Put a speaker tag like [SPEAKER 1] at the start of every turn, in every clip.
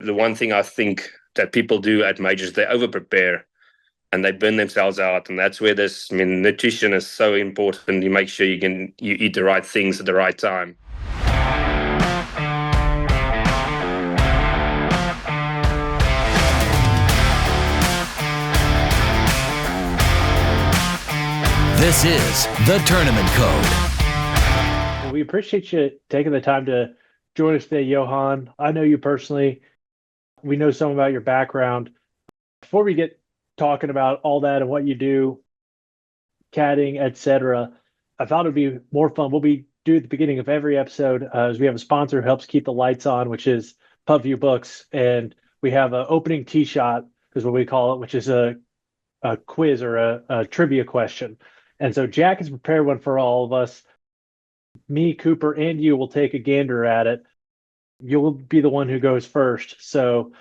[SPEAKER 1] The one thing I think that people do at majors, they over-prepare and they burn themselves out. And that's where nutrition is so important. You make sure you eat the right things at the right time.
[SPEAKER 2] This is The Tournament Code.
[SPEAKER 3] Well, we appreciate you taking the time to join us today, Johan. I know you personally. We know some about your background. Before we get talking about all that and what you do, caddying, etc., I thought it'd be more fun. We'll be do at the beginning of every episode as we have a sponsor who helps keep the lights on, which is PubView Books, and we have an opening tee shot, is what we call it, which is a quiz or a trivia question. And so Jack has prepared one for all of us. Me, Cooper, and you will take a gander at it. You'll be the one who goes first. So,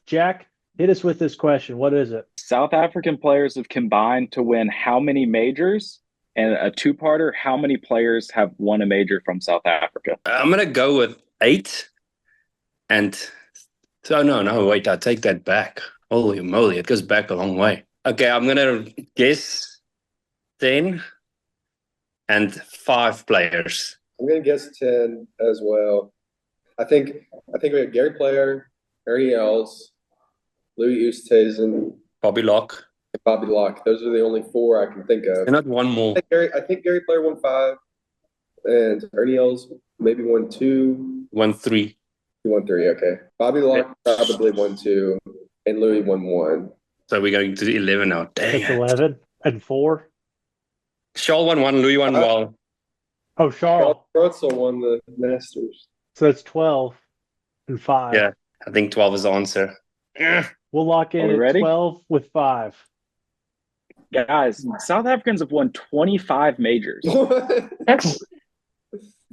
[SPEAKER 3] Jack, hit us with this question. What is it?
[SPEAKER 4] South African players have combined to win how many majors? And a two-parter, how many players have won a major from South Africa?
[SPEAKER 1] I'm going to go with 8. And so, no, wait, I take that back. Holy moly, it goes back a long way. Okay, I'm going to guess 10 and 5 players.
[SPEAKER 5] I'm going to guess 10 as well. I think we have Gary Player, Ernie Els, Louis Oosthuizen,
[SPEAKER 1] Bobby Locke.
[SPEAKER 5] and Bobby Locke. Those are the only 4 I can think of.
[SPEAKER 1] And not one more.
[SPEAKER 5] I think Gary Player won 5, and Ernie Els maybe won 2.
[SPEAKER 1] 1, 3.
[SPEAKER 5] He won 3, okay. Bobby Locke probably won 2, and Louis won 1.
[SPEAKER 1] So we're going to 11 now. Dang
[SPEAKER 3] It's
[SPEAKER 1] it.
[SPEAKER 3] 11 and 4.
[SPEAKER 1] Charles won 1, Louis won 1.
[SPEAKER 3] Oh, Charles.
[SPEAKER 5] Rutzel won the Masters.
[SPEAKER 3] So it's 12 and 5.
[SPEAKER 1] Yeah, I think 12 is the answer.
[SPEAKER 3] We'll lock in at
[SPEAKER 4] ready?
[SPEAKER 3] 12 with 5.
[SPEAKER 4] Guys, South Africans have won 25 majors.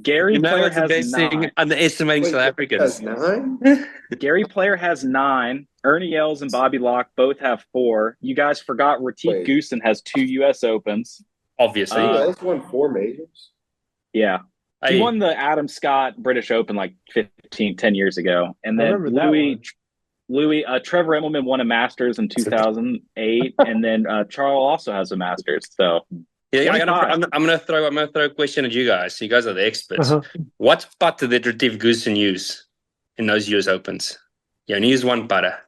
[SPEAKER 4] Gary Player has 9.
[SPEAKER 1] Underestimating South Africans.
[SPEAKER 5] Has 9?
[SPEAKER 4] Gary Player has 9. Ernie Els and Bobby Locke both have 4. You guys forgot Retief
[SPEAKER 5] Wait.
[SPEAKER 4] Goosen has 2 U.S. Opens.
[SPEAKER 1] Obviously.
[SPEAKER 5] Ernie Els won 4 majors?
[SPEAKER 4] Yeah. He
[SPEAKER 1] Hey,
[SPEAKER 4] won the Adam Scott British Open like 10 years ago. And
[SPEAKER 3] I
[SPEAKER 4] then
[SPEAKER 3] remember that
[SPEAKER 4] Trevor Immelman won a Masters in 2008. And then Charles also has a Masters. So
[SPEAKER 1] yeah, I'm
[SPEAKER 4] 25.
[SPEAKER 1] gonna throw a question at you guys. You guys are the experts.
[SPEAKER 3] Uh-huh.
[SPEAKER 1] What putter did Retief Goosen use in those US Opens? He only used 1 putter,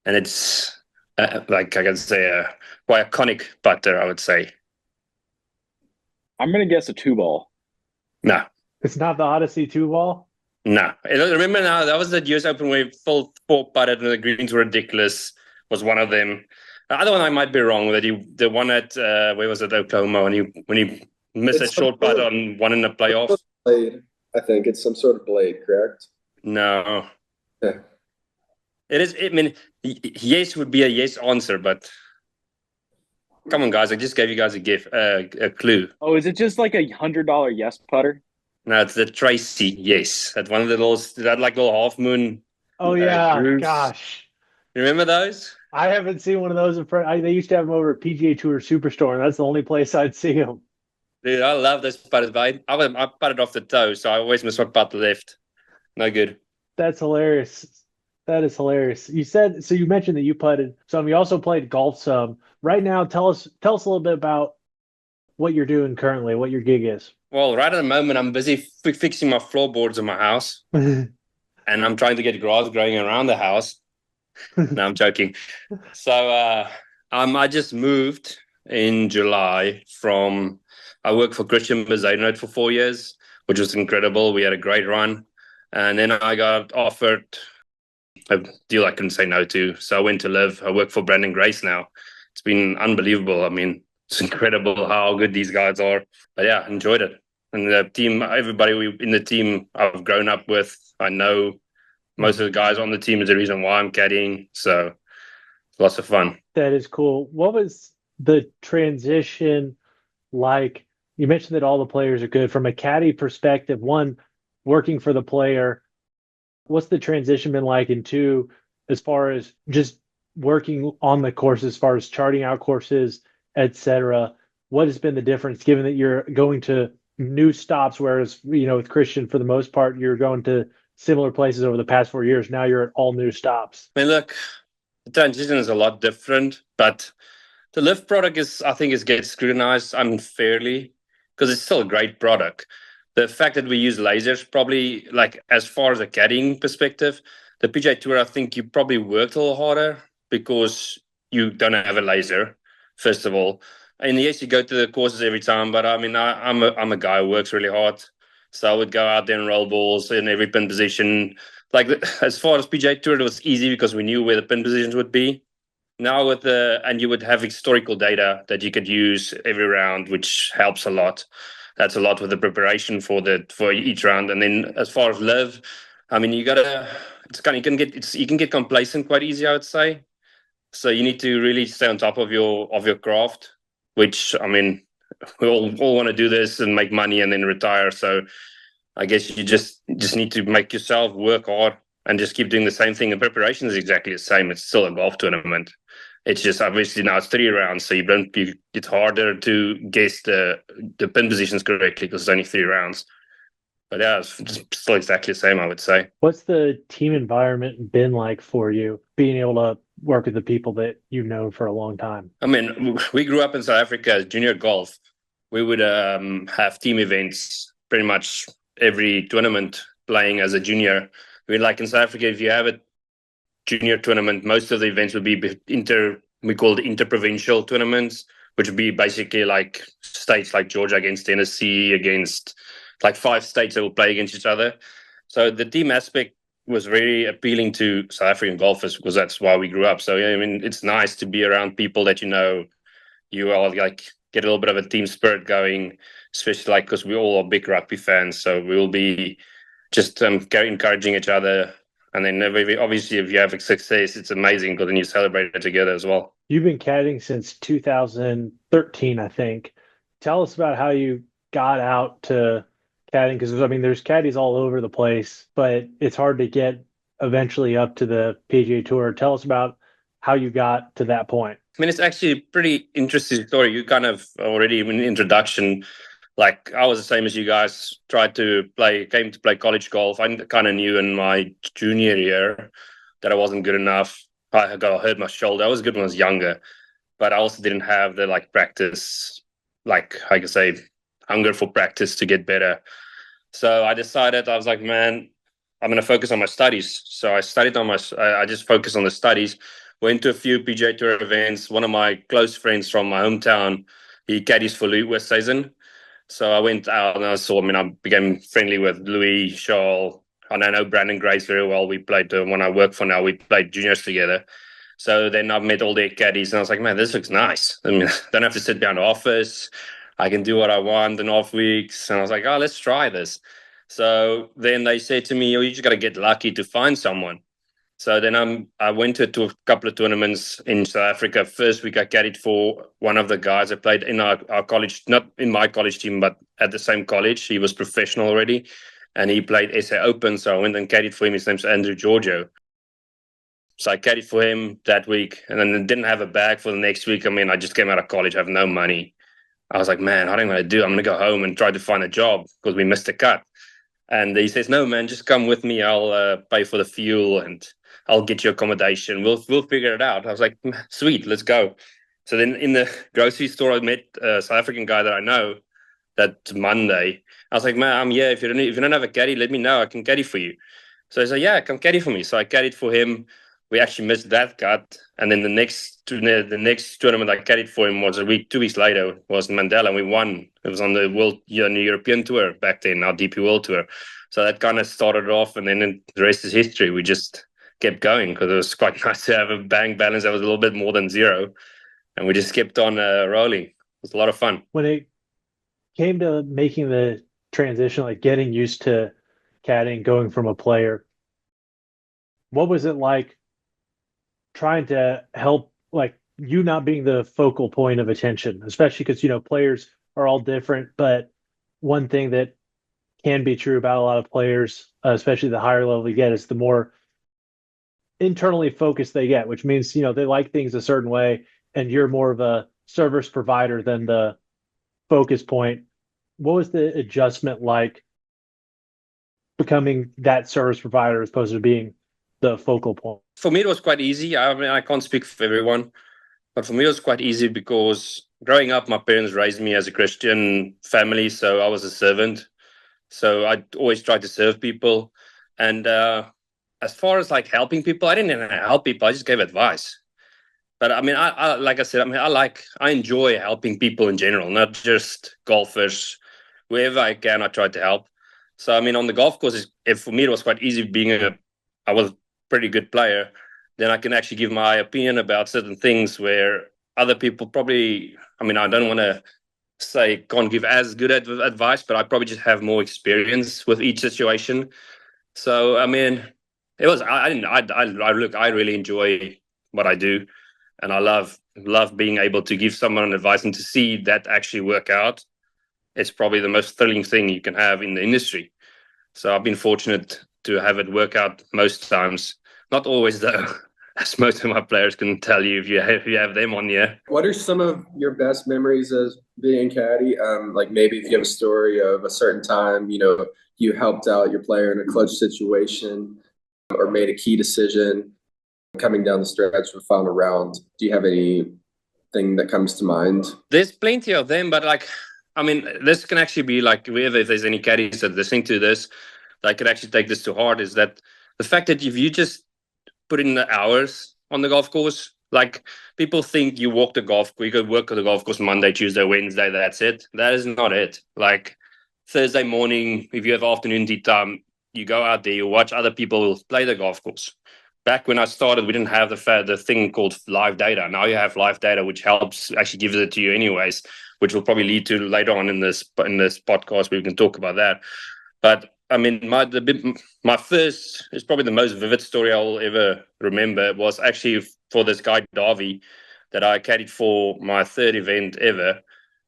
[SPEAKER 1] and it's like I can say a quite iconic putter. I would say
[SPEAKER 4] I'm going to guess a 2-ball.
[SPEAKER 1] no.
[SPEAKER 3] It's not the Odyssey 2 ball?
[SPEAKER 1] No. Remember now, that was the US Open where he full 4 putted and the greens were ridiculous, was one of them. The other one I might be wrong, that the one at, where was it, Oklahoma, when he missed
[SPEAKER 5] It's
[SPEAKER 1] that short putt on one in the playoff?
[SPEAKER 5] Blade. I think it's some sort of blade, correct?
[SPEAKER 1] No.
[SPEAKER 5] Yeah.
[SPEAKER 1] It is, I mean, yes would be a yes answer, but come on, guys, I just gave you guys a clue.
[SPEAKER 4] Oh, is it just like a $100 yes putter?
[SPEAKER 1] No, it's the Tracy, yes. That one of the little half moon.
[SPEAKER 3] Oh, yeah.
[SPEAKER 1] grooves.
[SPEAKER 3] Gosh.
[SPEAKER 1] Remember those?
[SPEAKER 3] I haven't seen one of those in front. They used to have them over at PGA Tour Superstore, and that's the only place I'd see them.
[SPEAKER 1] Dude, I love those putters, but I putted off the toe, so I always miss one putt left. No good.
[SPEAKER 3] That's hilarious. That is hilarious. You mentioned that you putted some. You also played golf some. Right now, tell us a little bit about what you're doing currently, what your gig is.
[SPEAKER 1] Well, right at the moment, I'm busy fixing my floorboards in my house, and I'm trying to get grass growing around the house. No, I'm joking. So I just moved in July I worked for Christian Bezuidenhout for 4 years, which was incredible. We had a great run. And then I got offered a deal I couldn't say no to. So I went to LIV. I work for Branden Grace now. It's been unbelievable. I mean, it's incredible how good these guys are. But yeah, enjoyed it. And the team, everybody in the team I've grown up with, I know most of the guys on the team is the reason why I'm caddying. So lots of fun.
[SPEAKER 3] That is cool. What was the transition like? You mentioned that all the players are good. From a caddy perspective, one, working for the player, what's the transition been like? And 2, as far as just working on the course, as far as charting out courses, etc., what has been the difference given that you're going to new stops, whereas, with Christian, for the most part, you're going to similar places over the past 4 years. Now you're at all new stops.
[SPEAKER 1] I mean, look, the transition is a lot different, but the LIV product I think, gets scrutinized unfairly because it's still a great product. The fact that we use lasers, probably, like, as far as a caddying perspective, the PGA Tour, I think you probably worked a little harder because you don't have a laser, first of all. And yes, you go to the courses every time, but I mean, I'm a guy who works really hard. So I would go out there and roll balls in every pin position. Like, as far as PGA Tour, it was easy because we knew where the pin positions would be. Now and you would have historical data that you could use every round, which helps a lot. That's a lot with the preparation for each round. And then as far as LIV, I mean, you can get complacent quite easy, I would say. So you need to really stay on top of your craft, which, I mean, we all want to do this and make money and then retire. So I guess you just need to make yourself work hard and just keep doing the same thing. The preparation is exactly the same. It's still a golf tournament. It's just obviously now it's 3 rounds, so it's harder to guess the pin positions correctly because it's only 3 rounds. But yeah, it's still exactly the same, I would say.
[SPEAKER 3] What's the team environment been like for you, being able to work with the people that you've known for a long time?
[SPEAKER 1] I mean, we grew up in South Africa as junior golf. We would have team events pretty much every tournament playing as a junior. I mean, like in South Africa, if you have a junior tournament, most of the events would be we call it interprovincial tournaments, which would be basically like states like Georgia against Tennessee, against like 5 states that will play against each other. So the team aspect was very appealing to South African golfers because that's why we grew up. So, yeah, I mean, it's nice to be around people that you all like get a little bit of a team spirit going, especially like because we all are big rugby fans. So we will be just encouraging each other. And then obviously if you have success, it's amazing because then you celebrate it together as well.
[SPEAKER 3] You've been caddying since 2013, I think. Tell us about how you got out to caddying, because I mean, there's caddies all over the place, but it's hard to get eventually up to the PGA Tour. Tell us about how you got to that point.
[SPEAKER 1] I mean, it's actually a pretty interesting story. You kind of already in the introduction, like I was the same as you guys, came to play college golf. I kind of knew in my junior year that I wasn't good enough. I hurt my shoulder. I was good when I was younger, but I also didn't have the practice, like I could say, hunger for practice to get better. So I decided, I was like, man, I'm going to focus on my studies. So I just focused on the studies, went to a few PGA Tour events. One of my close friends from my hometown, he caddies for Louis Westhuizen. So I went out and I became friendly with Louis, Charles, and I know Branden Grace very well. We played, when I work for now, we played juniors together. So then I've met all their caddies and I was like, man, this looks nice. I mean, I don't have to sit down in the office. I can do what I want in off weeks. And I was like, oh, let's try this. So then they said to me, oh, you just got to get lucky to find someone. So then I went to a couple of tournaments in South Africa. First week I caddied for one of the guys I played in our college, not in my college team, but at the same college. He was professional already, and he played SA Open. So I went and caddied for him. His name's Andrew Giorgio. So I caddied for him that week, and then didn't have a bag for the next week. I mean, I just came out of college, I have no money. I was like, man, what am I going to do? I'm going to go home and try to find a job because we missed a cut. And he says, no, man, just come with me. I'll pay for the fuel and I'll get you accommodation. We'll figure it out. I was like, sweet, let's go. So then in the grocery store, I met a South African guy that I know that Monday. I was like, man, I'm here. If you don't have a caddy, let me know. I can caddy for you. So he said, yeah, come caddy for me. So I caddied for him. We actually missed that cut. And then the next tournament I caddied for him was 2 weeks later, was in Mandela, and we won. It was on the European Tour back then, now DP World Tour. So that kind of started off, and then the rest is history. We just kept going because it was quite nice to have a bank balance that was a little bit more than zero. And we just kept on rolling. It was a lot of fun.
[SPEAKER 3] When it came to making the transition, like getting used to caddying, going from a player, what was it like trying to help, like, you not being the focal point of attention, especially because, players are all different. But one thing that can be true about a lot of players, especially the higher level you get, is the more internally focused they get, which means, they like things a certain way, and you're more of a service provider than the focus point. What was the adjustment like becoming that service provider as opposed to being the focal point?
[SPEAKER 1] For me, it was quite easy. I mean, I can't speak for everyone, but for me, it was quite easy because growing up, my parents raised me as a Christian family, so I was a servant. So I always tried to serve people. And as far as like helping people, I didn't even help people. I just gave advice. But I mean, I like I said, I mean, I enjoy helping people in general, not just golfers. Wherever I can, I try to help. So I mean, on the golf course, for me, it was quite easy I was a pretty good player. Then I can actually give my opinion about certain things where other people probably, I mean, I don't want to say can't give as good advice, but I probably just have more experience with each situation. So I mean, it was I really enjoy what I do, and I love being able to give someone advice and to see that actually work out. It's probably the most thrilling thing you can have in the industry. So I've been fortunate to have it work out most times. Not always though, as most of my players can tell you if you have them on here.
[SPEAKER 5] What are some of your best memories as being caddy? Like maybe if you have a story of a certain time, you helped out your player in a clutch situation or made a key decision coming down the stretch of the final round. Do you have anything that comes to mind?
[SPEAKER 1] There's plenty of them, but like, I mean, this can actually be like, if there's any caddies that are listening to this, that could actually take this to heart, is that the fact that if you just put in the hours on the golf course, like people think you walk the golf, you go work at the golf course Monday, Tuesday, Wednesday, that's it. That is not it. Like Thursday morning, if you have afternoon tea time, you go out there, you watch other people play the golf course. Back when I started, we didn't have the thing called live data. Now you have live data, which helps, actually gives it to you anyways, which will probably lead to later on in this podcast where we can talk about that. But I mean, my first is probably the most vivid story I'll ever remember was actually for this guy Davy that I caddied for my third event ever.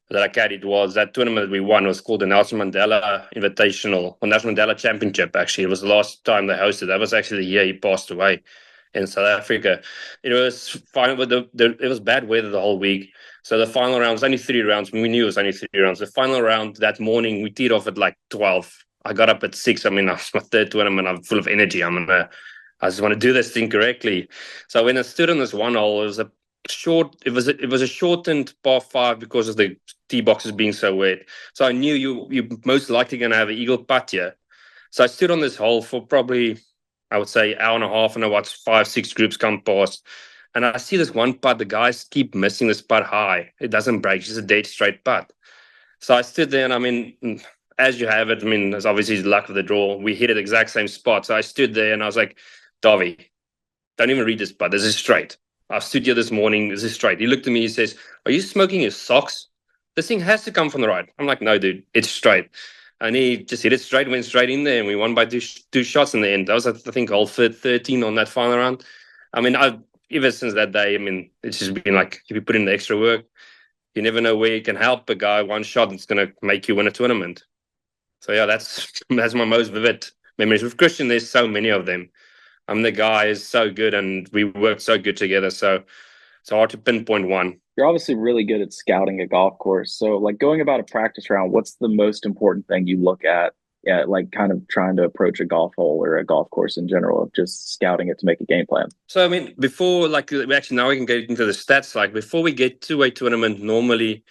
[SPEAKER 1] That I caddied was that tournament that we won was called the Nelson Mandela Invitational or Nelson Mandela Championship. Actually, it was the last time they hosted. That was actually the year he passed away in South Africa. It was fine, but it was bad weather the whole week. So the final round was only 3 rounds. We knew it was only 3 rounds. The final round that morning, we teed off at like 12. I got up at 6. I mean, it's my third tournament. I'm full of energy. I just want to do this thing correctly. So when I stood on this one hole, it was a shortened par 5 because of the tee boxes being so wet. So I knew you're most likely going to have an eagle putt here. So I stood on this hole for probably, I would say, hour and a half, and I watched 5-6 groups come past. And I see this one putt. The guys keep missing this putt high. It doesn't break. It's just a dead straight putt. So I stood there, and I mean, as you have it, I mean, there's obviously the luck of the draw. We hit at the exact same spot. So I stood there, and I was like, Davy, don't even read this putt. This is straight. I stood here this morning. This is straight. He looked at me. He says, are you smoking your socks? This thing has to come from the right. I'm like, no, dude, it's straight. And he just hit it straight, went straight in there, and we won by two shots in the end. That was, I think, hole 13 on that final round. I mean, ever since that day, I mean, it's just been like, if you put in the extra work, you never know where you can help a guy. One shot that's going to make you win a tournament. So, yeah, that's my most vivid memories. With Christian, there's so many of them. The guy is so good, and we worked so good together. So it's hard to pinpoint one.
[SPEAKER 4] You're obviously really good at scouting a golf course. So, like, going about a practice round, what's the most important thing you look at? Yeah, like kind of trying to approach a golf hole or a golf course in general, just scouting it to make a game plan.
[SPEAKER 1] So, I mean, before, like, actually now we can get into the stats. Like, before we get to a tournament, normally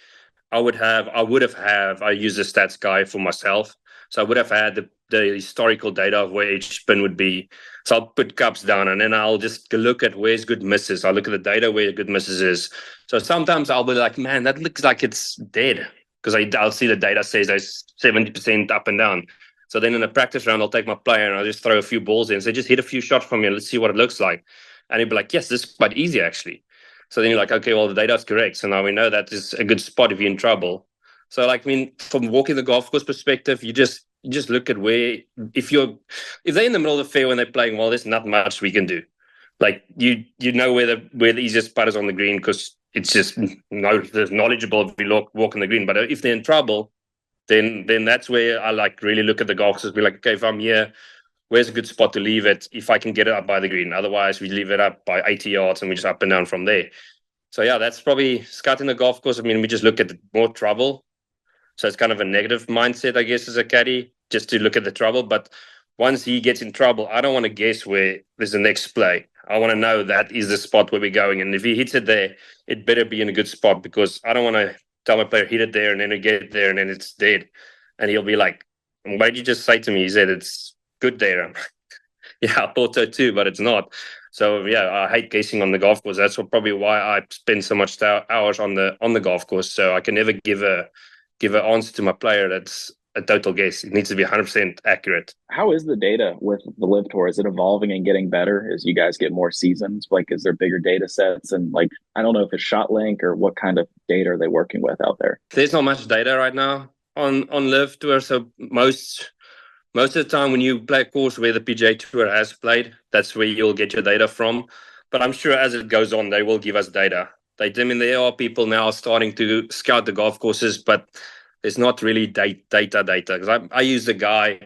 [SPEAKER 1] I use a stats guy for myself. So I would have had the historical data of where each spin would be. So I'll put cups down, and then I'll just look at where's good misses. I'll look at the data where good misses is. So sometimes I'll be like, man, that looks like it's dead, because I'll see the data says there's 70% up and down. So then in a practice round, I'll take my player and I'll just throw a few balls in. So just hit a few shots from you. Let's see what it looks like. And he'll be like, yes, this is quite easy, actually. So then you're like, okay, well, the data's correct. So now we know that is a good spot if you're in trouble. So, like, I mean, from walking the golf course perspective, you just look at where, if they're in the middle of the fairway and they're playing well, there's not much we can do. Like, you know where the easiest putt is on the green, because it's just there's knowledgeable if you walk on the green. But if they're in trouble, then that's where I like really look at the golf course and be like, okay, if I'm here, where's a good spot to leave it if I can get it up by the green? Otherwise, we leave it up by 80 yards and we just up and down from there. So, yeah, that's probably scouting the golf course. I mean, we just look at more trouble. So it's kind of a negative mindset, I guess, as a caddy, just to look at the trouble. But once he gets in trouble, I don't want to guess where there's the next play. I want to know that is the spot where we're going. And if he hits it there, it better be in a good spot, because I don't want to tell my player hit it there and then we get there and then it's dead. And he'll be like, why did you just say to me? He said, it's good there. I'm like, yeah, I thought so too, but it's not. So yeah, I hate guessing on the golf course. That's probably why I spend so much hours on the golf course. So I can never give an answer to my player that's a total guess. It needs to be 100% accurate.
[SPEAKER 4] How is the data with the LIV Tour? Is it evolving and getting better as you guys get more seasons? Like, is there bigger data sets? And like, I don't know if it's shot link or what kind of data are they working with out there?
[SPEAKER 1] There's not much data right now on LIV Tour. So most of the time when you play a course where the PGA Tour has played, that's where you'll get your data from. But I'm sure as it goes on, they will give us data. There are people now starting to scout the golf courses, but there's not really data. Because I use the guy,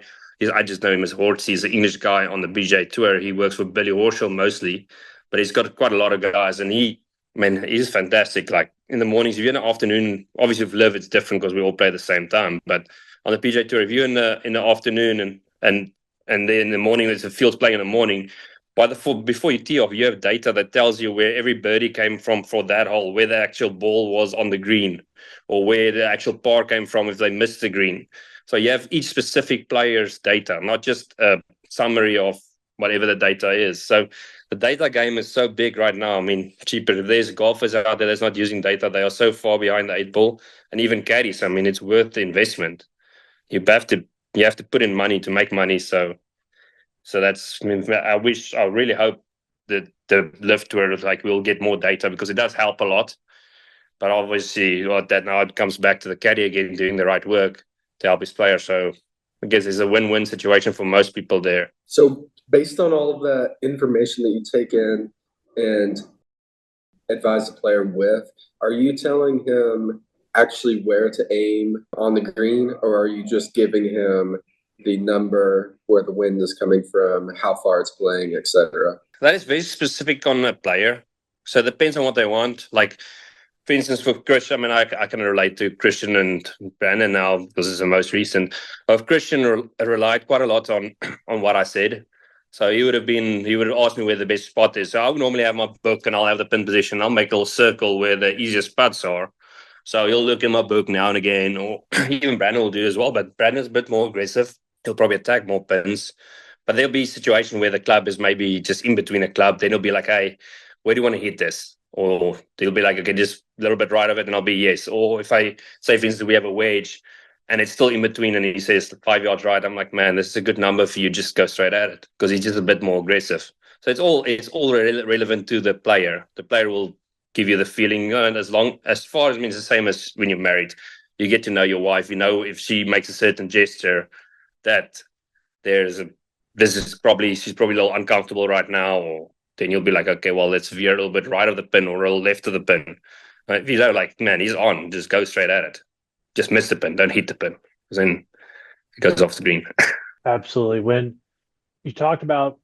[SPEAKER 1] I just know him as Hortz. He's an English guy on the PGA Tour. He works for Billy Horschel mostly, but he's got quite a lot of guys, and he's fantastic. Like in the mornings, if you're in the afternoon, obviously with LIV, it's different because we all play at the same time. But on the PGA Tour, if you're in the afternoon and then in the morning, there's a field playing in the morning. Before you tee off, you have data that tells you where every birdie came from for that hole, where the actual ball was on the green, or where the actual par came from if they missed the green. So you have each specific player's data, not just a summary of whatever the data is. So the data game is so big right now. I mean, cheaper. If there's golfers out there that's not using data, they are so far behind the 8 ball, and even caddies. I mean, it's worth the investment. You have to put in money to make money. So that's, I mean, I really hope that the LIV Tour, like, we'll get more data, because it does help a lot. But obviously, that now it comes back to the caddy again, doing the right work to help his player. So I guess it's a win-win situation for most people there.
[SPEAKER 5] So based on all of that information that you take in and advise the player with, are you telling him actually where to aim on the green, or are you just giving him the number, where the wind is coming from, how far it's playing, etc.?
[SPEAKER 1] That is very specific on a player. So it depends on what they want. Like, for instance, for Christian, I mean, I can relate to Christian and Branden now because it's the most recent. But Christian relied quite a lot on what I said. So he would have asked me where the best spot is. So I would normally have my book and I'll have the pin position. I'll make a little circle where the easiest putts are. So he'll look in my book now and again, or even Branden will do as well. But Branden's a bit more aggressive. He'll probably attack more pins. But there'll be a situation where the club is maybe just in between a club. Then he'll be like, hey, where do you want to hit this? Or they'll be like, okay, just a little bit right of it, and I'll be yes. Or if I say, for instance, we have a wedge and it's still in between and he says 5 yards right, I'm like, man, this is a good number for you. Just go straight at it, because he's just a bit more aggressive. So it's all relevant to the player. The player will give you the feeling, and as far as it means the same as when you're married, you get to know your wife. You know, if she makes a certain gesture, that she's probably a little uncomfortable right now, or then you'll be like, okay, well, let's veer a little bit right of the pin or a little left of the pin. If you know, like, man, he's on, just go straight at it. Just miss the pin, don't hit the pin, because then it goes off the green.
[SPEAKER 3] Absolutely. When you talked about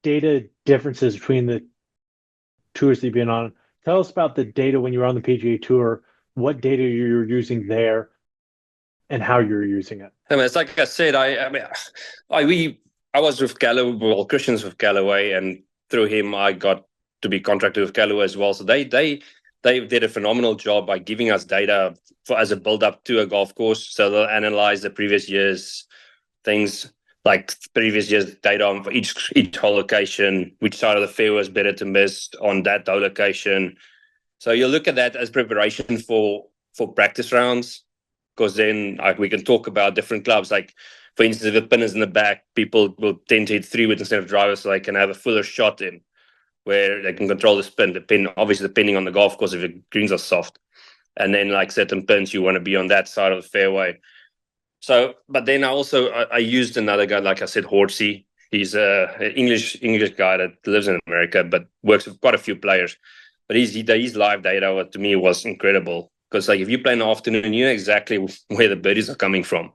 [SPEAKER 3] data differences between the tours that you've been on, tell us about the data when you were on the PGA Tour, what data you're using there, and how you're using it.
[SPEAKER 1] I mean, it's like I said, I was with Callaway, well, Christian's with Callaway, and through him, I got to be contracted with Callaway as well. So they did a phenomenal job by giving us data as a build-up to a golf course. So they'll analyze the previous year's things, like previous year's data on for each hole location, which side of the fairway was better to miss on that hole location. So you'll look at that as preparation for practice rounds, because then we can talk about different clubs. Like, for instance, if the pin is in the back, people will tend to hit 3-wood instead of driver, so they can have a fuller shot in, where they can control the spin, obviously depending on the golf course, if the greens are soft. And then, like certain pins, you want to be on that side of the fairway. So, but then I used another guy, like I said, Hortzy. He's an English guy that lives in America, but works with quite a few players. But his live data, to me, was incredible. Because, like, if you play in the afternoon, you know exactly where the birdies are coming from.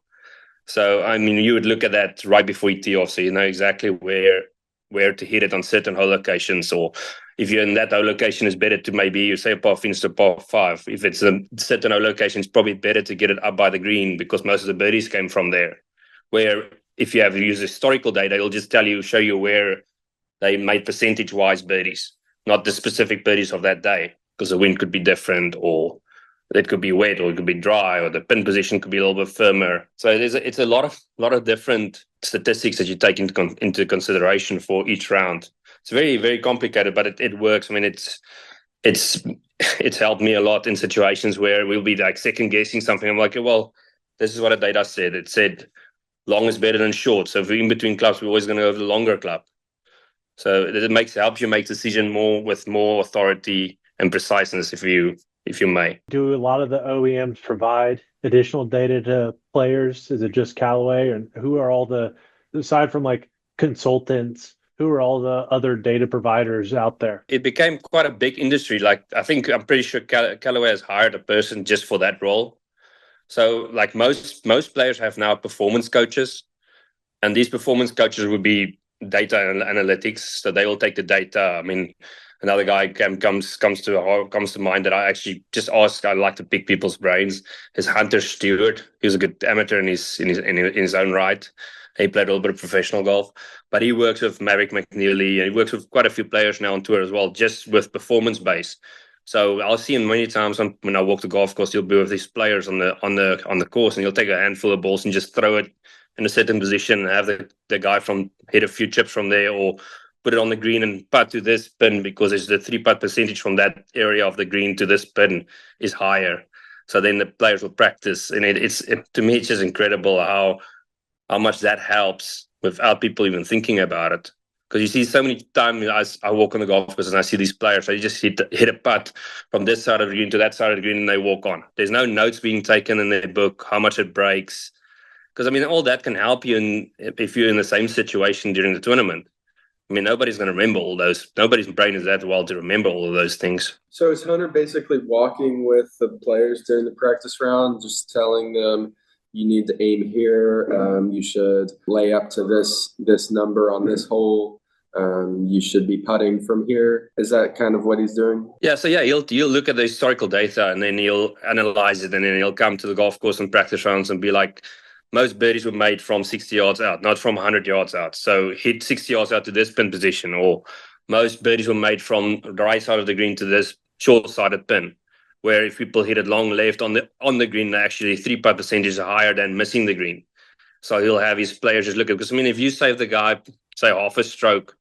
[SPEAKER 1] So, I mean, you would look at that right before you tee off, so you know exactly where to hit it on certain hole locations. Or if you're in that hole location, it's better to maybe, you say, par finish to par 5. If it's a certain hole location, it's probably better to get it up by the green, because most of the birdies came from there. Where if you have used historical data, it'll just show you where they made percentage-wise birdies, not the specific birdies of that day, because the wind could be different, or it could be wet, or it could be dry, or the pin position could be a little bit firmer. So it's a lot of different statistics that you take into consideration for each round. It's very, very complicated, but it works. I mean, it's helped me a lot in situations where we'll be like second guessing something. I'm like, well, this is what the data said. It said long is better than short. So if we're in between clubs, we're always going to go with the longer club. So it helps you make decision with more authority and preciseness, if you may.
[SPEAKER 3] Do a lot of the OEMs provide additional data to players? Is it just Callaway, and who are all aside from like consultants, who are all the other data providers out there?
[SPEAKER 1] It became quite a big industry. Like, I'm pretty sure Callaway has hired a person just for that role. So like most players have now performance coaches, and these performance coaches would be data analytics. So they will take the data. I mean, another guy comes to mind that I actually just ask. I like to pick people's brains. Is Hunter Stewart. He's a good amateur in his own right. He played a little bit of professional golf, but he works with Maverick McNeely, and he works with quite a few players now on tour as well, just with performance base. So I'll see him many times when I walk the golf course. He'll be with these players on the course, and he'll take a handful of balls and just throw it in a certain position and have the guy hit a few chips from there, or put it on the green and putt to this pin, because it's the 3-putt percentage from that area of the green to this pin is higher. So then the players will practice, and to me it's just incredible how much that helps without people even thinking about it. Because you see so many times I walk on the golf course and I see these players, they just hit a putt from this side of the green to that side of the green and they walk on. There's no notes being taken in their book, how much it breaks. Because, I mean, all that can help you if you're in the same situation during the tournament. I mean, nobody's going to remember all those. Nobody's brain is that wild to remember all of those things.
[SPEAKER 5] So is Hunter basically walking with the players during the practice round, just telling them, you need to aim here, you should lay up to this number on this hole, you should be putting from here? Is that kind of what he's doing?
[SPEAKER 1] Yeah, so he'll look at the historical data, and then he'll analyze it, and then he'll come to the golf course and practice rounds and be like, most birdies were made from 60 yards out, not from 100 yards out. So hit 60 yards out to this pin position, or most birdies were made from the right side of the green to this short-sided pin, where if people hit it long left on the green, actually 3-putt percentage are higher than missing the green. So he'll have his players just look at, because I mean, if you save the guy, say, half a stroke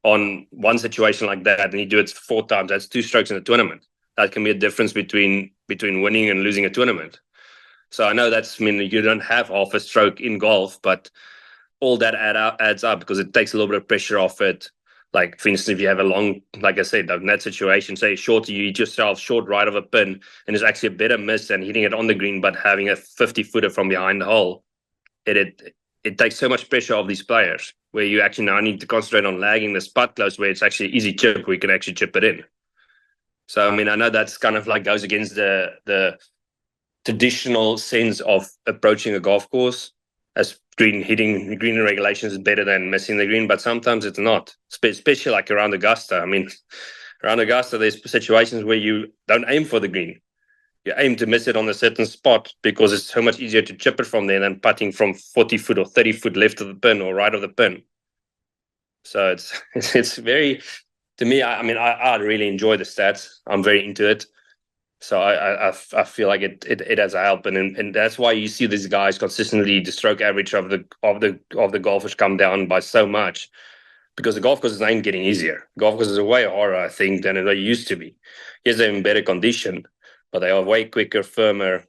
[SPEAKER 1] on one situation like that, and you do it 4 times, that's 2 strokes in a tournament. That can be a difference between winning and losing a tournament. So I know you don't have half a stroke in golf, but all that adds up, because it takes a little bit of pressure off it. Like, for instance, if you have a long, like I said, in that situation, say short, you hit yourself short right of a pin, and it's actually a better miss than hitting it on the green, but having a 50-footer from behind the hole. It takes so much pressure off these players, where you actually now need to concentrate on lagging the putt close, where it's actually easy chip, where you can actually chip it in. So, I mean, I know that's kind of like goes against the traditional sense of approaching a golf course, as hitting green regulations is better than missing the green, but sometimes it's not, especially like around Augusta. I mean, around Augusta, there's situations where you don't aim for the green. You aim to miss it on a certain spot, because it's so much easier to chip it from there than putting from 40 foot or 30 foot left of the pin or right of the pin. So it's very, to me, I really enjoy the stats. I'm very into it. So I feel like it has a help, and that's why you see these guys consistently, the stroke average of the golfers come down by so much, because the golf courses ain't getting easier. Golf courses are way harder, I think, than they used to be. Yes, they're in better condition, but they are way quicker, firmer.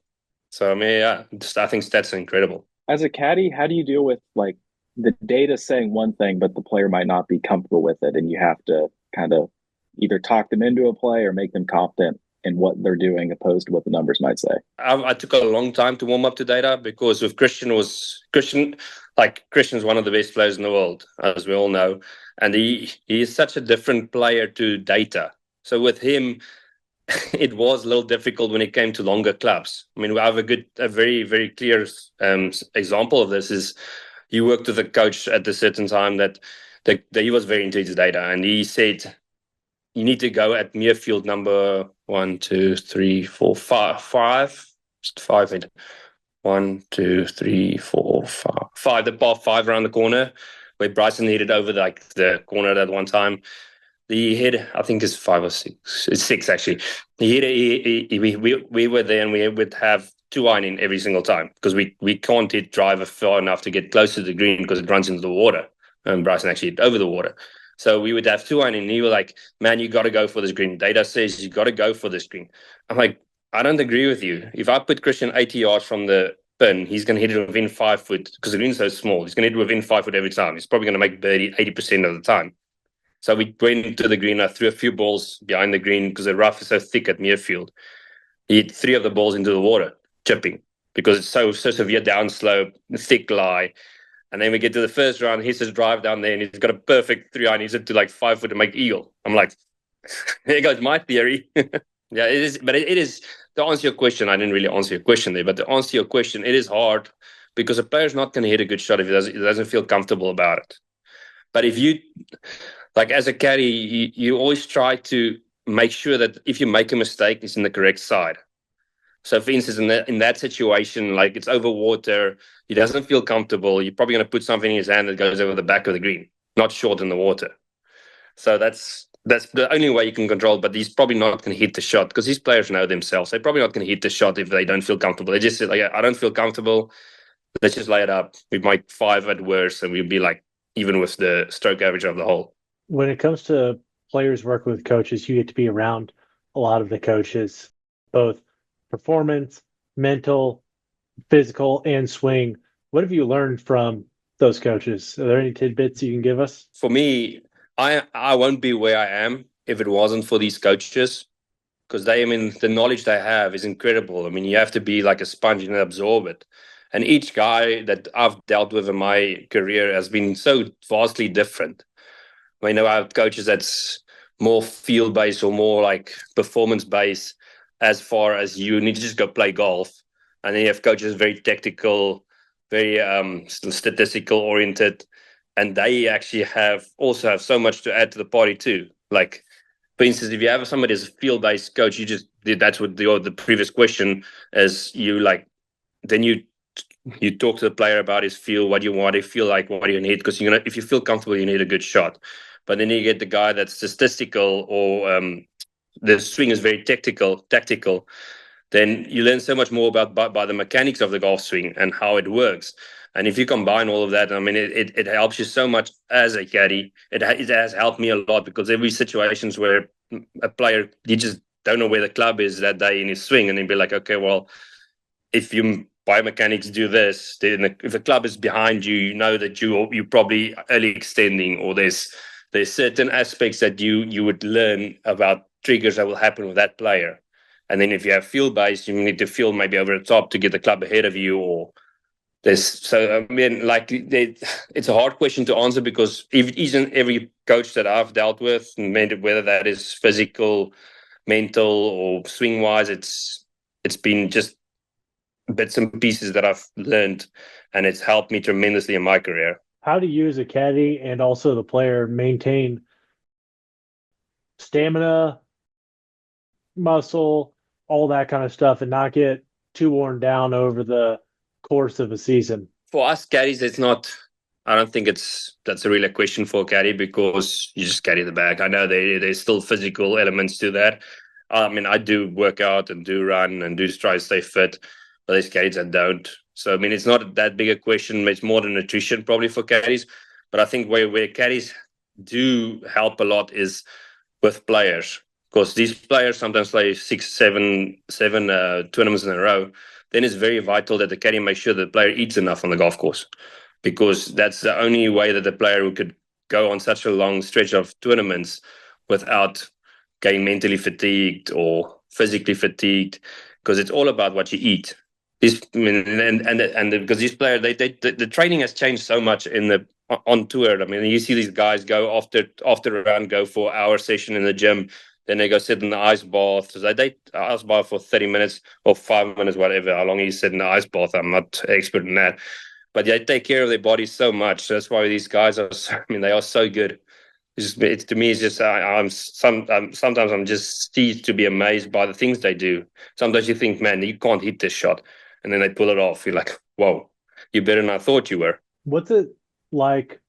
[SPEAKER 1] So I mean, I think stats are incredible.
[SPEAKER 4] As a caddy, how do you deal with like the data saying one thing, but the player might not be comfortable with it, and you have to kind of either talk them into a play or make them confident in what they're doing, opposed to what the numbers might say?
[SPEAKER 1] I took a long time to warm up to data, because with Christian's one of the best players in the world, as we all know, and he is such a different player to data. So with him, it was a little difficult when it came to longer clubs. I mean, we have a very, very clear example of this is he worked with a coach at a certain time that he was very into his data, and he said, you need to go at Muirfield number 1, 2, 3, 4, 5. Just 5. 1, 2, 3, 4, 5, the par 5 around the corner, where Bryson hit it over the corner at one time. He hit, I think it's 5 or 6. It's 6 actually. He hit it. We were there, and we would have 2-iron in every single time because we can't hit driver far enough to get close to the green because it runs into the water. And Bryson actually hit over the water. So we would have 2-iron, and he was like, "Man, you got to go for this green. Data says you got to go for this green." I'm like, I don't agree with you. If I put Christian 80 yards from the pin, he's going to hit it within 5 foot because the green's so small. He's going to hit it within 5 foot every time. He's probably going to make birdie 80% of the time. So we went into the green. I threw a few balls behind the green because the rough is so thick at Muirfield. He hit 3 of the balls into the water, chipping, because it's so severe downslope, thick lie. And then we get to the first round. He says drive down there, and he's got a perfect 3-iron. He's to 5 foot to make eagle. I'm like, there goes my theory. Yeah, it is. But it is, to answer your question, I didn't really answer your question there, but to answer your question, it is hard because a player's not going to hit a good shot if he doesn't feel comfortable about it. But if you, as a caddy, you always try to make sure that if you make a mistake, it's in the correct side. So, for instance, in that situation, it's over water, he doesn't feel comfortable, you're probably going to put something in his hand that goes over the back of the green, not short in the water. So that's the only way you can control, but he's probably not going to hit the shot because these players know themselves. They're probably not going to hit the shot if they don't feel comfortable. They just say, I don't feel comfortable, let's just lay it up. We might 5 at worst, and we'll be even with the stroke average of the hole.
[SPEAKER 3] When it comes to players working with coaches, you get to be around a lot of the coaches, both performance, mental, physical, and swing. What have you learned from those coaches? Are there any tidbits you can give us?
[SPEAKER 1] For me, I won't be where I am if it wasn't for these coaches, because the knowledge they have is incredible. I mean, you have to be like a sponge and absorb it. And each guy that I've dealt with in my career has been so vastly different. I have coaches that's more field-based or more performance-based, as far as you need to just go play golf. And then you have coaches very technical, very statistical oriented, and they actually also have so much to add to the party too. For instance, if you have somebody as a field-based coach, that's what the previous question is. Then you talk to the player about his feel, what you want to feel like, what you need, because if you feel comfortable, you need a good shot. But then you get the guy that's statistical or the swing is very tactical, then you learn so much more by the mechanics of the golf swing and how it works. And if you combine all of that, it helps you so much as a caddy. It has helped me a lot because there'll be situations where a player, you just don't know where the club is that day in his swing, and then be like, okay, well, if you biomechanics do this, then if the club is behind you, you know that you're probably early extending, or there's certain aspects that you would learn about triggers that will happen with that player. And then if you have field based, you need to feel maybe over the top to get the club ahead of you, or it's a hard question to answer because every coach that I've dealt with, whether that is physical, mental, or swing wise, it's been just bits and pieces that I've learned, and it's helped me tremendously in my career.
[SPEAKER 3] How do you as a caddy and also the player maintain stamina, muscle, all that kind of stuff, and not get too worn down over the course of a season?
[SPEAKER 1] For us caddies, I don't think that's a real question for a caddy because you just carry the bag. I know there's still physical elements to that. I do work out and do run and do try to stay fit, but there's caddies that don't. So, it's not that big a question. It's more the nutrition probably for caddies. But I think where caddies do help a lot is with players, because these players sometimes play 6, 7 tournaments in a row. Then it's very vital that the caddy makes sure that the player eats enough on the golf course, because that's the only way that the player could go on such a long stretch of tournaments without getting mentally fatigued or physically fatigued, because it's all about what you eat. Because these players, the training has changed so much on tour. You see these guys go after a round, go for an hour session in the gym, then they go sit in the ice bath. So they ice bath for 30 minutes or 5 minutes, whatever, how long you sit in the ice bath. I'm not an expert in that. But they take care of their bodies so much. So that's why these guys they are so good. To me, it's just sometimes I'm just seized to be amazed by the things they do. Sometimes you think, man, you can't hit this shot, and then they pull it off. You're like, whoa. you're better than I thought you were.
[SPEAKER 3] What's it like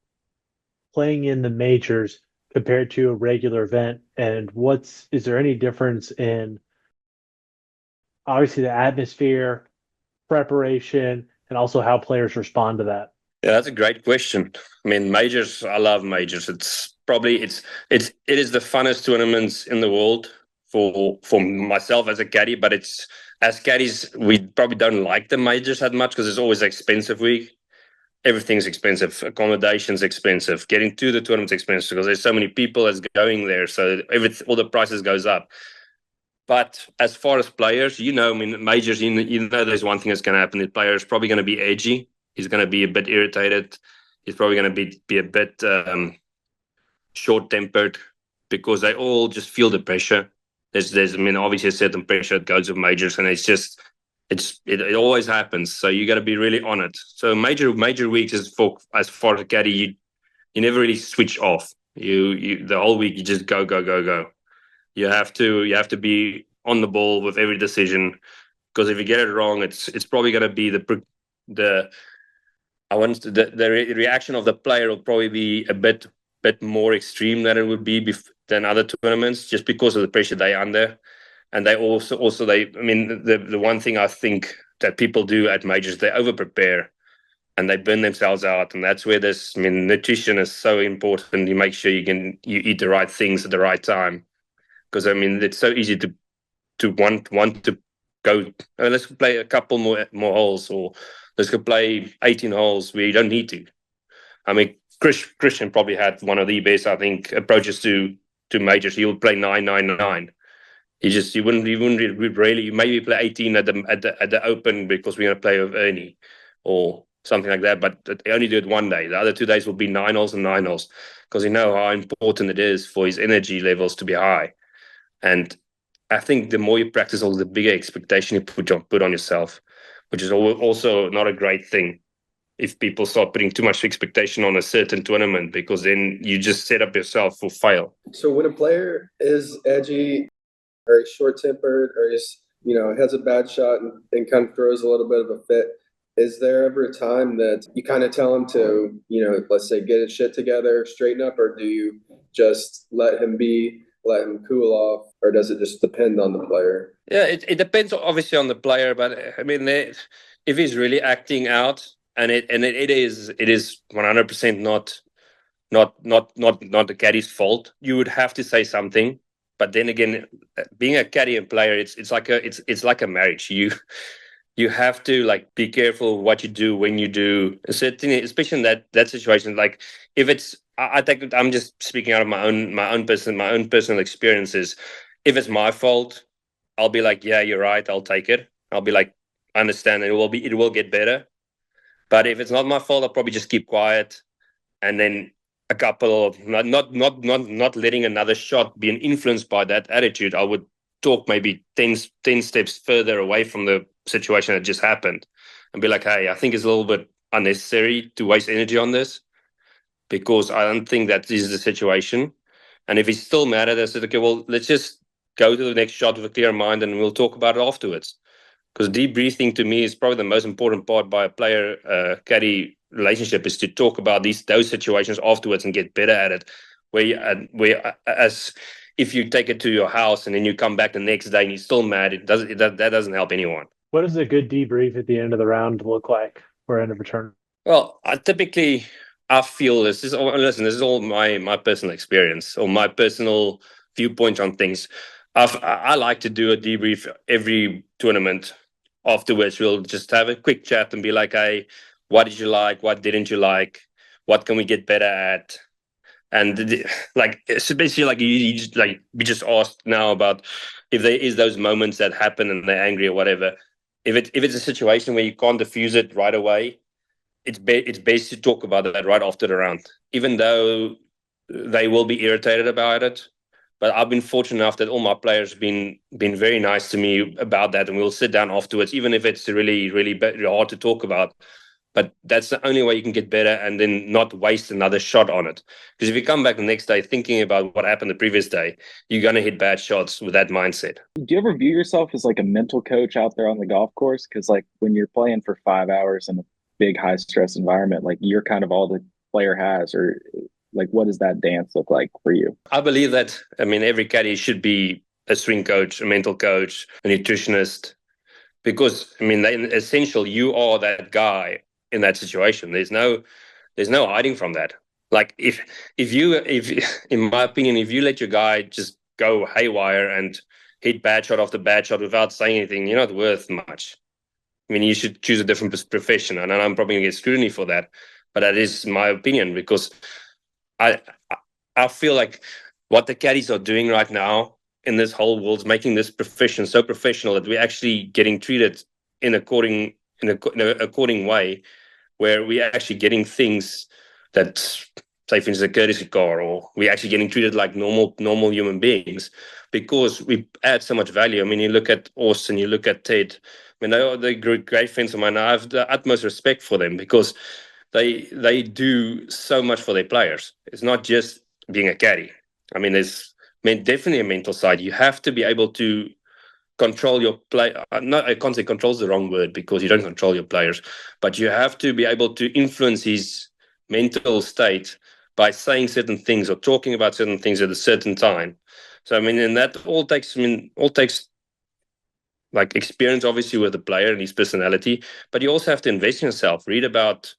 [SPEAKER 3] playing in the majors compared to a regular event? And is there any difference in obviously the atmosphere, preparation, and also how players respond to that?
[SPEAKER 1] Yeah, that's a great question. I mean, majors, I love majors. It is the funnest tournaments in the world for myself as a caddy, but it's as caddies, we probably don't like the majors that much because it's always an expensive week. Everything's expensive. Accommodation's expensive. Getting to the tournament's expensive because there's so many people that's going there. So all the prices goes up. But as far as players, I mean, majors, there's one thing that's going to happen. The player is probably going to be edgy. He's going to be a bit irritated. He's probably going to be a bit short-tempered because they all just feel the pressure. I mean, obviously a certain pressure that goes with majors, and it always happens. So you got to be really on it. So major weeks is as far as a caddy, you never really switch off. You the whole week you just go. You have to be on the ball with every decision, because if you get it wrong, it's probably going to be the reaction of the player will probably be a bit more extreme than it would be than other tournaments, just because of the pressure they're under. And they I mean, the one thing I think that people do at majors, they over prepare and they burn themselves out. And that's where nutrition is so important. You make sure you eat the right things at the right time. Because I mean, it's so easy to want to go. Let's play a couple more holes, or let's go play 18 holes where you don't need to. I mean, Christian probably had one of the best, I think, approaches to majors. He would play 9-9-9. You wouldn't really. You maybe play 18 at the Open because we're gonna play with Ernie or something like that. But they only do it one day. The other 2 days will be 9 holes and 9 holes, because you know how important it is for his energy levels to be high. And I think the more you practice, the bigger expectation you put on yourself, which is also not a great thing if people start putting too much expectation on a certain tournament, because then you just set up yourself for fail.
[SPEAKER 5] So when a player is edgy or he's short-tempered or has a bad shot and kind of throws a little bit of a fit, is there ever a time that you kind of tell him to, let's say, get his shit together, straighten up, or do you just let him cool off, or does it just depend on the player?
[SPEAKER 1] Yeah, it depends obviously on the player, but I mean, if he's really acting out, and it is 100% not the caddy's fault, you would have to say something. But then again, being a caddy and player, it's like a marriage. You have to be careful what you do when you do a certain, especially in that situation. Like if it's, I'm just speaking out of my own personal experiences. If it's my fault, I'll be like, yeah, you're right, I'll take it. I'll be like, I understand, it will get better. But if it's not my fault, I'll probably just keep quiet, and then a couple of not letting another shot being influenced by that attitude. I would talk maybe 10 steps further away from the situation that just happened, and be like, hey, I think it's a little bit unnecessary to waste energy on this, because I don't think that is the situation. And if he's still mad at us, I said, okay, well, let's just go to the next shot with a clear mind and we'll talk about it afterwards. Because debriefing to me is probably the most important part by a player caddy relationship, is to talk about those situations afterwards and get better at it. As if you take it to your house and then you come back the next day and you're still mad, that doesn't help anyone.
[SPEAKER 3] What does a good debrief at the end of the round look like, or end of a tournament?
[SPEAKER 1] Well, I feel this is all my personal experience or my personal viewpoint on things. I like to do a debrief every tournament. Afterwards, we'll just have a quick chat and be like, hey, what did you like? What didn't you like? What can we get better at? And it's basically we just asked now about if there is those moments that happen and they're angry or whatever. If it's a situation where you can't diffuse it right away, it's best to talk about that right after the round, even though they will be irritated about it. But I've been fortunate enough that all my players have been very nice to me about that, and we'll sit down afterwards, even if it's really, really hard to talk about. But that's the only way you can get better, and then not waste another shot on it. Because if you come back the next day thinking about what happened the previous day, you're going to hit bad shots with that mindset.
[SPEAKER 4] Do you ever view yourself as like a mental coach out there on the golf course? Because when you're playing for 5 hours in big high stress environment, like you're kind of all the player has, or like what does that dance look like for you?
[SPEAKER 1] I believe that, I mean, every caddy should be a swing coach, a mental coach, a nutritionist, because, I mean, in essential, you are that guy in that situation. There's no hiding from that. Like if in my opinion, if you let your guy just go haywire and hit bad shot after bad shot without saying anything, you're not worth much. I mean, you should choose a different profession, and I'm probably going to get scrutiny for that, but that is my opinion, because I I feel like what the caddies are doing right now in this whole world is making this profession so professional that we're actually getting treated in according way, where we're actually getting things that, say, for instance, a courtesy car, or we're actually getting treated like normal human beings, because we add so much value. I mean, you look at Austin, you look at Ted. I mean, they're great friends of mine. I have the utmost respect for them, because they do so much for their players. It's not just being a caddy. I mean, there's definitely a mental side. You have to be able to control your play. I can't say control is the wrong word, because you don't control your players, but you have to be able to influence his mental state by saying certain things or talking about certain things at a certain time. So, I mean, and that all takes like experience, obviously, with the player and his personality, but you also have to invest in yourself, read about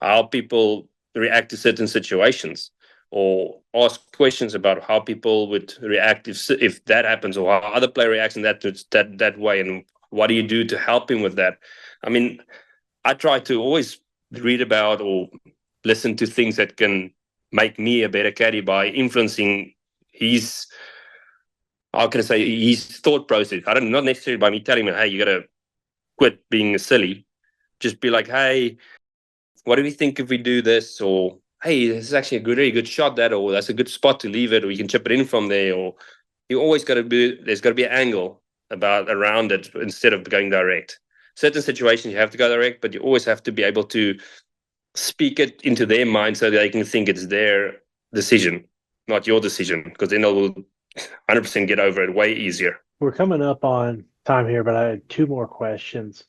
[SPEAKER 1] how people react to certain situations, or ask questions about how people would react if that happens, or how other player reacts in that way, and what do you do to help him with that. I mean, I try to always read about or listen to things that can make me a better caddy by influencing his, how can I say, his thought process. I don't, not necessarily by me telling him, hey, you got to quit being silly. Just be like, hey, what do we think if we do this? Or, hey, this is actually a really good shot, that, or that's a good spot to leave it, or you can chip it in from there. Or you always got to be, there's got to be an angle around it instead of going direct. Certain situations you have to go direct, but you always have to be able to speak it into their mind so that they can think it's their decision, not your decision, because then they'll 100% get over it way easier.
[SPEAKER 3] We're coming up on time here, but I had two more questions.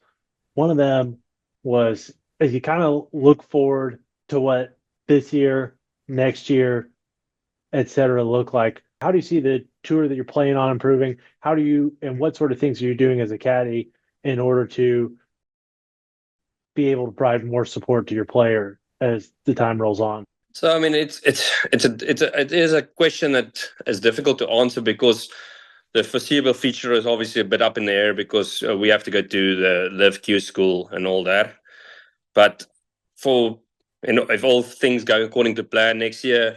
[SPEAKER 3] One of them was, as you kind of look forward to what this year, next year, et cetera, look like, how do you see the tour that you're planning on improving? How do you, and what sort of things are you doing as a caddy in order to be able to provide more support to your player as the time rolls on?
[SPEAKER 1] So, I mean, it is a question that is difficult to answer, because the foreseeable future is obviously a bit up in the air, because we have to go to the LIV Q school and all that. But if all things go according to plan next year,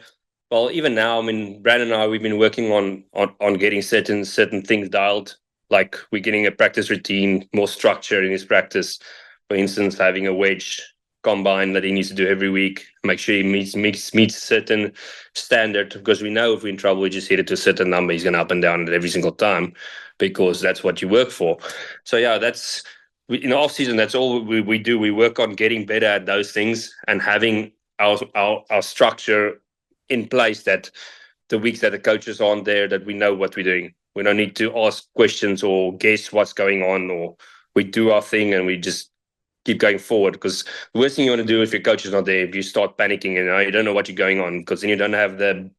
[SPEAKER 1] well, even now, I mean, Branden and I, we've been working on getting certain things dialed. Like, we're getting a practice routine, more structure in his practice. For instance, having a wedge combine that he needs to do every week, make sure he meets certain standard, because we know if we're in trouble, we just hit it to a certain number. He's going to up and down it every single time, because that's what you work for. So yeah, in the off season, that's all we do. We work on getting better at those things and having our structure in place, that the weeks that the coaches aren't there, that we know what we're doing. We don't need to ask questions or guess what's going on, or we do our thing and we just keep going forward. Because the worst thing you want to do if your coach is not there, if you start panicking and you don't know what you're going on, because then you don't have the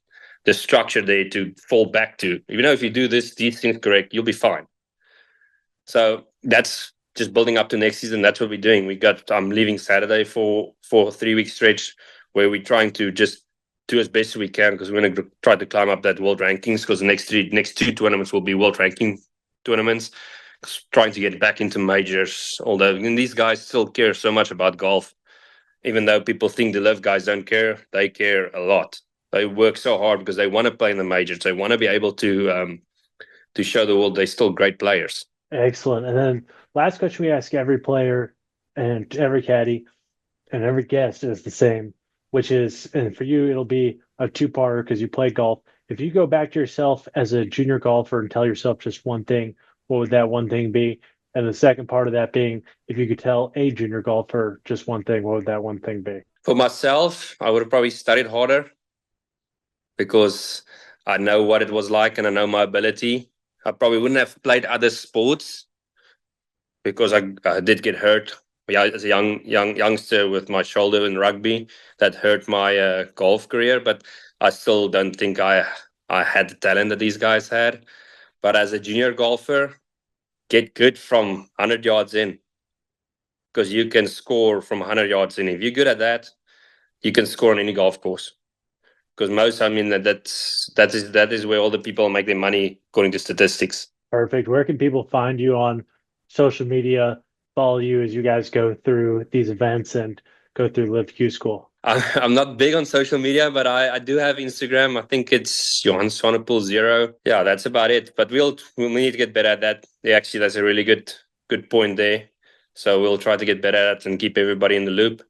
[SPEAKER 1] structure there to fall back to. You know, if you do these things correct, you'll be fine. So that's just building up to next season. That's what we're doing. I'm leaving Saturday for a 3-week stretch where we're trying to just do as best as we can, because we're going to try to climb up that world rankings, because the next two tournaments will be world ranking tournaments. Trying to get back into majors, although these guys still care so much about golf. Even though people think the LIV guys don't care, they care a lot. They work so hard because they want to play in the majors. They want to be able to show the world they're still great players.
[SPEAKER 3] Excellent. And then last question we ask every player and every caddy and every guest is the same, which is, and for you, it'll be a two-parter because you play golf. If you go back to yourself as a junior golfer and tell yourself just one thing, what would that one thing be? And the second part of that being, if you could tell a junior golfer just one thing, what would that one thing be?
[SPEAKER 1] For myself, I would have probably studied harder, because I know what it was like and I know my ability. I probably wouldn't have played other sports, because I did get hurt yeah, as a youngster with my shoulder in rugby, that hurt my golf career. But I still don't think I had the talent that these guys had. But as a junior golfer, get good from 100 yards in, because you can score from 100 yards in. If you're good at that, you can score on any golf course. Because that is where all the people make their money according to statistics.
[SPEAKER 3] Perfect. Where can people find you on social media, follow you as you guys go through these events and go through LIV Q School?
[SPEAKER 1] I'm not big on social media, but I do have Instagram. I think it's Johan Swanepoel 0. Yeah, that's about it. But we need to get better at that. Yeah, actually, that's a really good point there. So we'll try to get better at it and keep everybody in the loop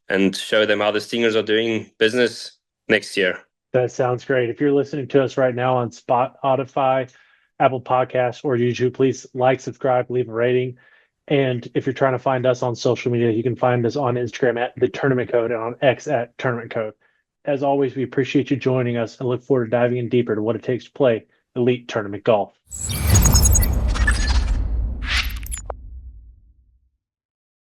[SPEAKER 1] and show them how the Stingers are doing business next year.
[SPEAKER 3] That sounds great. If you're listening to us right now on Spotify, Apple Podcasts, or YouTube, please like, subscribe, leave a rating. And if you're trying to find us on social media, you can find us on Instagram at The Tournament Code and on X at Tournament Code. As always, we appreciate you joining us and look forward to diving in deeper to what it takes to play elite tournament golf.